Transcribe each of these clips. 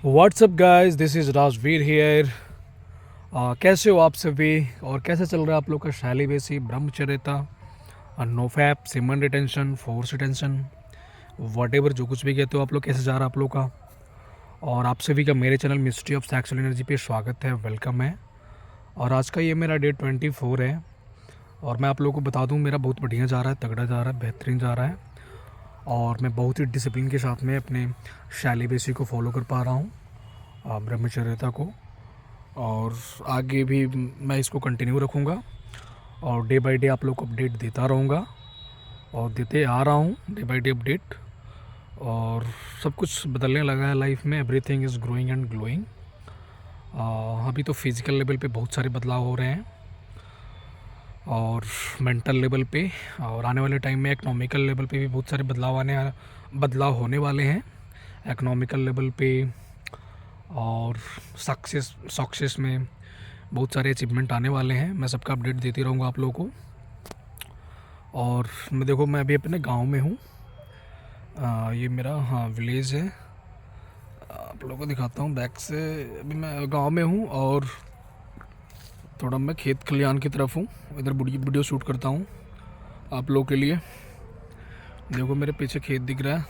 WhatsApp guys, this is Rajveer here. कैसे हो आप सभी और कैसे चल रहा है आप लोग का शैली बेसी ब्रह्मचर्यता, no fap, semen retention, force retention, whatever जो कुछ भी कहते हो आप लोग, कैसे जा रहा है आप लोग का। और आप सभी का मेरे channel mystery of sexual energy पे स्वागत है, वेलकम है। और आज का ये मेरा डे 24 है और मैं आप लोगों को बता दूं मेरा बहुत बढ़िया जा रहा है, तगड़ा जा रहा है, बेहतरीन जा रहा है। और मैं बहुत ही डिसिप्लिन के साथ में अपने शैली बेसी को फॉलो कर पा रहा हूँ, ब्रह्मचर्यता को। और आगे भी मैं इसको कंटिन्यू रखूँगा और डे बाय डे आप लोग को अपडेट देता रहूँगा और देते आ रहा हूँ डे बाय डे अपडेट। और सब कुछ बदलने लगा है लाइफ में, everything is growing and glowing. अभी तो फिज़िकल लेवल पे बहुत सारे बदलाव हो रहे हैं और मेंटल लेवल पे, और आने वाले टाइम में इकोनॉमिकल लेवल पे भी बहुत सारे बदलाव होने वाले हैं इकोनॉमिकल लेवल पे। और सक्सेस में बहुत सारे अचीवमेंट आने वाले हैं, मैं सबका अपडेट देती रहूँगा आप लोगों को। और मैं अभी अपने गांव में हूँ। ये मेरा विलेज है, आप लोगों को दिखाता हूँ बैक से। अभी मैं गांव में हूँ और थोड़ा मैं खेत खलियान की तरफ हूँ, इधर वीडियो शूट करता हूँ आप लोगों के लिए। देखो मेरे पीछे खेत दिख रहा है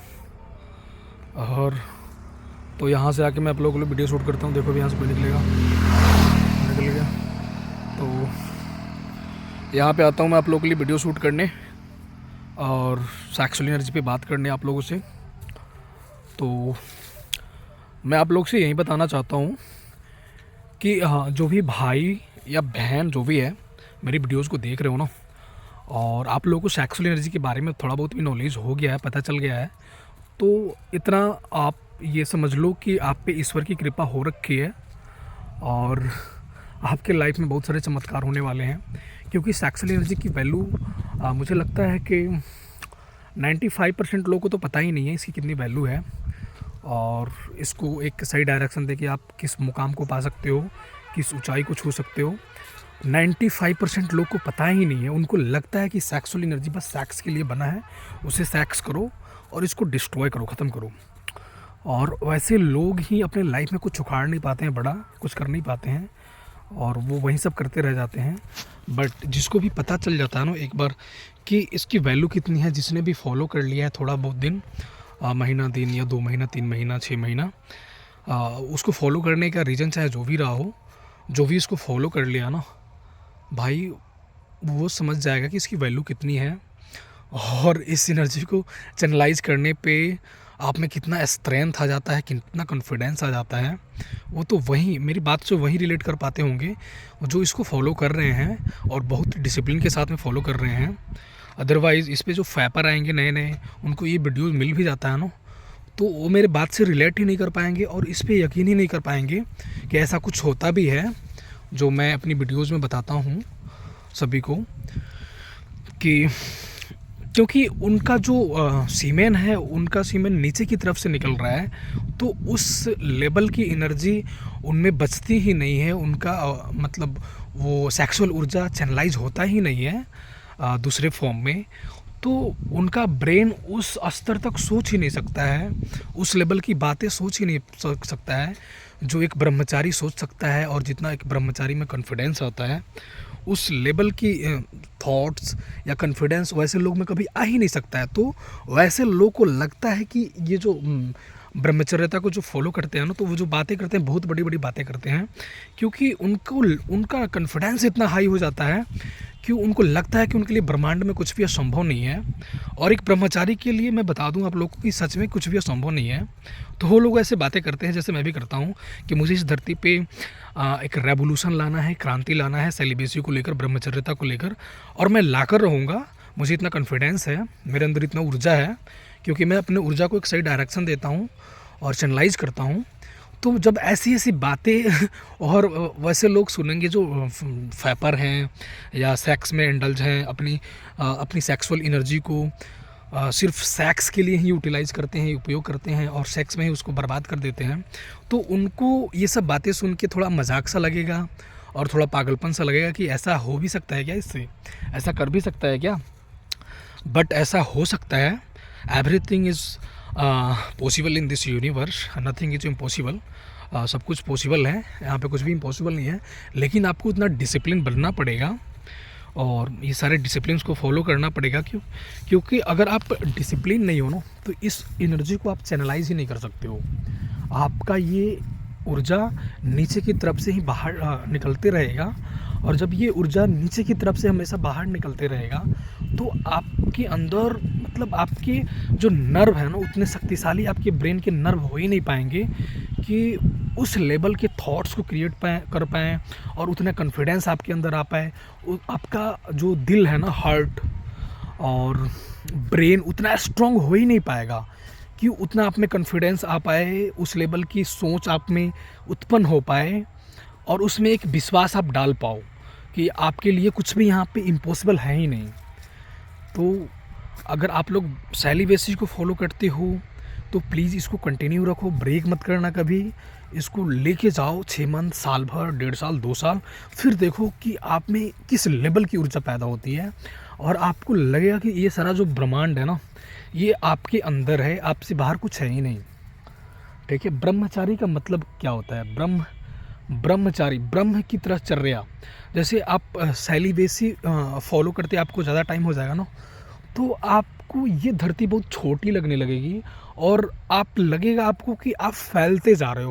और तो यहाँ से आके मैं आप लोगों के लिए वीडियो शूट करता हूँ। देखो यहाँ से कोई निकल गया तो यहाँ पे आता हूँ मैं आप लोगों के लिए वीडियो शूट करने और सेक्सुअल एनर्जी पे बात करने आप लोगों से। तो मैं आप लोग से यही बताना चाहता हूँ कि जो भी भाई या बहन जो भी है मेरी वीडियोस को देख रहे हो ना, और आप लोगों को सेक्सुअल एनर्जी के बारे में थोड़ा बहुत भी नॉलेज हो गया है, पता चल गया है, तो इतना आप ये समझ लो कि आप पे ईश्वर की कृपा हो रखी है और आपके लाइफ में बहुत सारे चमत्कार होने वाले हैं। क्योंकि सेक्सुअल एनर्जी की वैल्यू मुझे लगता है कि 95% लोगों को तो पता ही नहीं है इसकी कितनी वैल्यू है, और इसको एक सही डायरेक्शन दे कि आप किस मुकाम को पा सकते हो, किस ऊंचाई को छू सकते हो। 95% लोग को पता ही नहीं है, उनको लगता है कि सेक्सुअल एनर्जी बस सेक्स के लिए बना है, उसे सेक्स करो और इसको डिस्ट्रॉय करो, ख़त्म करो। और वैसे लोग ही अपने लाइफ में कुछ उखाड़ नहीं पाते हैं, बड़ा कुछ कर नहीं पाते हैं और वो वही सब करते रह जाते हैं। बट जिसको भी पता चल जाता है ना एक बार कि इसकी वैल्यू कितनी है, जिसने भी फॉलो कर लिया है थोड़ा बहुत दिन, महीना दिन या 2 महीना 3 महीना 6 महीना, उसको फॉलो करने का रीज़न चाहे जो भी रहा हो, जो भी इसको फॉलो कर लिया ना भाई, वो समझ जाएगा कि इसकी वैल्यू कितनी है। और इस एनर्जी को चैनलाइज करने पे आप में कितना स्ट्रेंथ आ जाता है, कितना कॉन्फिडेंस आ जाता है, वो तो वही मेरी बात से वही रिलेट कर पाते होंगे जो इसको फॉलो कर रहे हैं और बहुत डिसिप्लिन के साथ में फॉलो कर रहे हैं। अदरवाइज़ इस पे जो फैपर आएंगे नए नए, उनको ये वीडियोज़ मिल भी जाता है ना, तो वो मेरे बात से रिलेट ही नहीं कर पाएंगे और इस पे यकीन ही नहीं कर पाएंगे कि ऐसा कुछ होता भी है जो मैं अपनी वीडियोज़ में बताता हूँ सभी को। कि क्योंकि उनका जो सीमेन है, उनका सीमेन नीचे की तरफ से निकल रहा है, तो उस लेवल की एनर्जी उनमें बचती ही नहीं है। उनका मतलब वो सेक्सुअल ऊर्जा चैनलाइज होता ही नहीं है दूसरे फॉर्म में। तो उनका ब्रेन उस स्तर तक सोच ही नहीं सकता है, उस लेवल की बातें सोच ही नहीं सकता है जो एक ब्रह्मचारी सोच सकता है। और जितना एक ब्रह्मचारी में कॉन्फिडेंस आता है, उस लेवल की थॉट्स या कॉन्फिडेंस वैसे लोग में कभी आ ही नहीं सकता है। तो वैसे लोग को लगता है कि ये जो ब्रह्मचर्यता को जो फॉलो करते हैं ना, तो वो जो बातें करते हैं बहुत बड़ी बड़ी बातें करते हैं, क्योंकि उनका कॉन्फिडेंस इतना हाई हो जाता है कि उनको लगता है कि उनके लिए ब्रह्मांड में कुछ भी असंभव नहीं है। और एक ब्रह्मचारी के लिए मैं बता दूं आप लोगों को कि सच में कुछ भी असंभव नहीं है। तो वो लोग ऐसे बातें करते हैं जैसे मैं भी करता हूं कि मुझे इस धरती पे एक रेवोल्यूशन लाना है, क्रांति लाना है सेलिबेसी को लेकर, ब्रह्मचर्यता को लेकर, और मैं लाकर रहूँगा। मुझे इतना कॉन्फिडेंस है, मेरे अंदर इतना ऊर्जा है, क्योंकि मैं अपने ऊर्जा को एक सही डायरेक्शन देता हूँ और चैनलाइज करता हूँ। तो जब ऐसी ऐसी बातें और वैसे लोग सुनेंगे जो फैपर हैं या सेक्स में इंडल्ज हैं, अपनी सेक्सुअल एनर्जी को सिर्फ सेक्स के लिए ही यूटिलाइज़ करते हैं, उपयोग करते हैं और सेक्स में ही उसको बर्बाद कर देते हैं, तो उनको ये सब बातें सुन के थोड़ा मजाक सा लगेगा और थोड़ा पागलपन सा लगेगा कि ऐसा हो भी सकता है क्या, इससे ऐसा कर भी सकता है क्या। बट ऐसा हो सकता है। Everything is possible in this universe, nothing is impossible. सब कुछ पॉसिबल है, यहाँ पे कुछ भी इम्पॉसिबल नहीं है, लेकिन आपको उतना डिसिप्लिन बनना पड़ेगा और ये सारे डिसिप्लिन्स को फॉलो करना पड़ेगा। क्योंकि अगर आप डिसिप्लिन नहीं हो ना तो इस एनर्जी को आप चैनलाइज ही नहीं कर सकते हो। आपका ये ऊर्जा नीचे की तरफ से ही बाहर निकलते रहेगा, और जब ये ऊर्जा नीचे की तरफ से हमेशा बाहर निकलते रहेगा तो आपके अंदर मतलब आपके जो नर्व है ना उतने शक्तिशाली आपके ब्रेन के नर्व हो ही नहीं पाएंगे कि उस लेवल के थॉट्स को क्रिएट कर पाएँ और उतना कॉन्फिडेंस आपके अंदर आ पाए। आपका जो दिल है ना, हार्ट और ब्रेन उतना स्ट्रांग हो ही नहीं पाएगा कि उतना आप में कॉन्फिडेंस आ पाए, उस लेवल की सोच आप में उत्पन्न हो पाए और उसमें एक विश्वास आप डाल पाओ कि आपके लिए कुछ भी यहाँ पे इम्पॉसिबल है ही नहीं। तो अगर आप लोग शैली बेसिस को फॉलो करते हो तो प्लीज़ इसको कंटिन्यू रखो, ब्रेक मत करना कभी। इसको लेके जाओ 6 मंथ, साल भर, 1.5 साल, 2 साल, फिर देखो कि आप में किस लेवल की ऊर्जा पैदा होती है और आपको लगेगा कि ये सारा जो ब्रह्मांड है ना ये आपके अंदर है, आपसे बाहर कुछ है ही नहीं। ठीक है, ब्रह्मचारी का मतलब क्या होता है? ब्रह्मचारी, ब्रह्म की तरह चर्या। जैसे आप शैली बेसी फॉलो करते आपको ज़्यादा टाइम हो जाएगा ना तो आपको ये धरती बहुत छोटी लगने लगेगी और आप लगेगा आपको कि आप फैलते जा रहे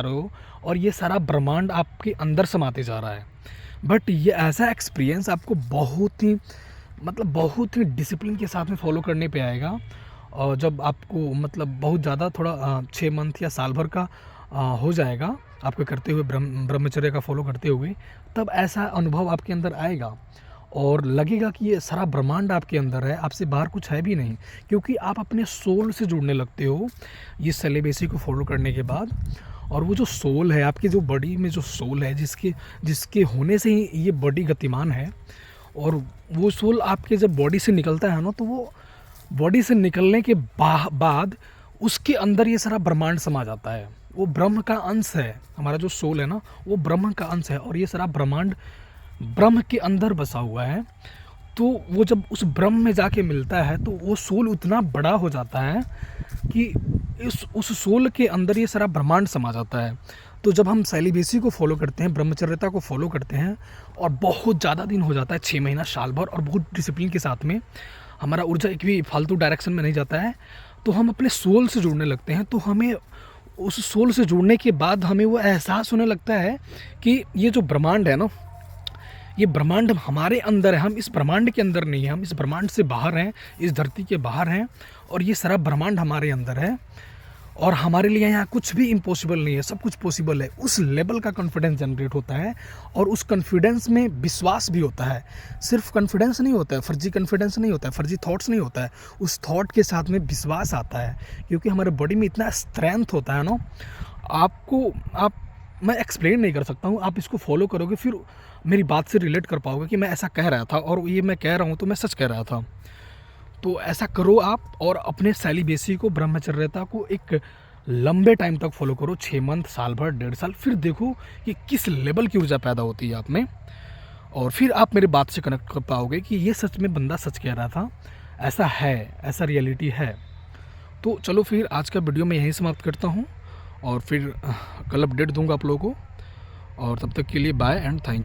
हो और ये सारा ब्रह्मांड आपके अंदर समाते जा रहा है। बट ये ऐसा एक्सपीरियंस आपको बहुत ही डिसिप्लिन के साथ में फॉलो करने पे आएगा। और जब आपको मतलब बहुत ज़्यादा थोड़ा 6 मंथ या साल भर का हो जाएगा आपको करते हुए, ब्रह्मचर्य का फॉलो करते हुए, तब ऐसा अनुभव आपके अंदर आएगा और लगेगा कि ये सारा ब्रह्मांड आपके अंदर है, आपसे बाहर कुछ है भी नहीं। क्योंकि आप अपने सोल से जुड़ने लगते हो ये सेलिबेसी को फॉलो करने के बाद। और वो जो सोल है, आपकी जो बॉडी में जो सोल है, जिसके होने से ही ये बॉडी गतिमान है, और वो सोल आपके जब बॉडी से निकलता है ना तो वो बॉडी से निकलने के बाद उसके अंदर ये सारा ब्रह्मांड समा जाता है। वो ब्रह्म का अंश है, हमारा जो सोल है ना वो ब्रह्म का अंश है और ये सारा ब्रह्मांड ब्रह्म के अंदर बसा हुआ है। तो वो जब उस ब्रह्म में जाके मिलता है तो वो सोल उतना बड़ा हो जाता है कि उस सोल के अंदर ये सारा ब्रह्मांड समा जाता है। तो जब हम सेलिबेसी को फॉलो करते हैं, ब्रह्मचर्यता को फॉलो करते हैं और बहुत ज़्यादा दिन हो जाता है, 6 महीना, साल भर, और बहुत डिसिप्लिन के साथ में, हमारा ऊर्जा एक भी फालतू डायरेक्शन में नहीं जाता है, तो हम अपने सोल से जुड़ने लगते हैं। तो हमें उस सोल से जुड़ने के बाद हमें वो एहसास होने लगता है कि ये जो ब्रह्मांड है ना, ये ब्रह्मांड हमारे अंदर है, हम इस ब्रह्मांड के अंदर नहीं हैं, हम इस ब्रह्मांड से बाहर हैं, इस धरती के बाहर हैं, और ये सारा ब्रह्मांड हमारे अंदर है और हमारे लिए यहाँ कुछ भी इम्पॉसिबल नहीं है, सब कुछ पॉसिबल है। उस लेवल का कॉन्फिडेंस जनरेट होता है और उस कॉन्फिडेंस में विश्वास भी होता है। सिर्फ कॉन्फिडेंस नहीं होता है, फर्जी कॉन्फिडेंस नहीं होता है, फर्जी थॉट्स नहीं होता है, उस थॉट के साथ में विश्वास आता है। क्योंकि हमारे बॉडी में इतना स्ट्रेंथ होता है ना, मैं एक्सप्लेन नहीं कर सकता हूँ। आप इसको फॉलो करोगे फिर मेरी बात से रिलेट कर पाओगे कि मैं ऐसा कह रहा था और ये मैं कह रहा हूँ तो मैं सच कह रहा था। तो ऐसा करो आप और अपने सेलिबेसी को, ब्रह्मचर्यता को एक लंबे टाइम तक फॉलो करो, 6 मंथ, साल भर, 1.5 साल, फिर देखो कि किस लेवल की ऊर्जा पैदा होती है आप में। और फिर आप मेरी बात से कनेक्ट कर पाओगे कि ये सच में बंदा सच कह रहा था, ऐसा है, ऐसा रियलिटी है। तो चलो फिर आज का वीडियो मैं यहीं समाप्त करता हूँ और फिर कल अपडेट दूंगा आप लोगों को। और तब तक के लिए बाय एंड थैंक यू।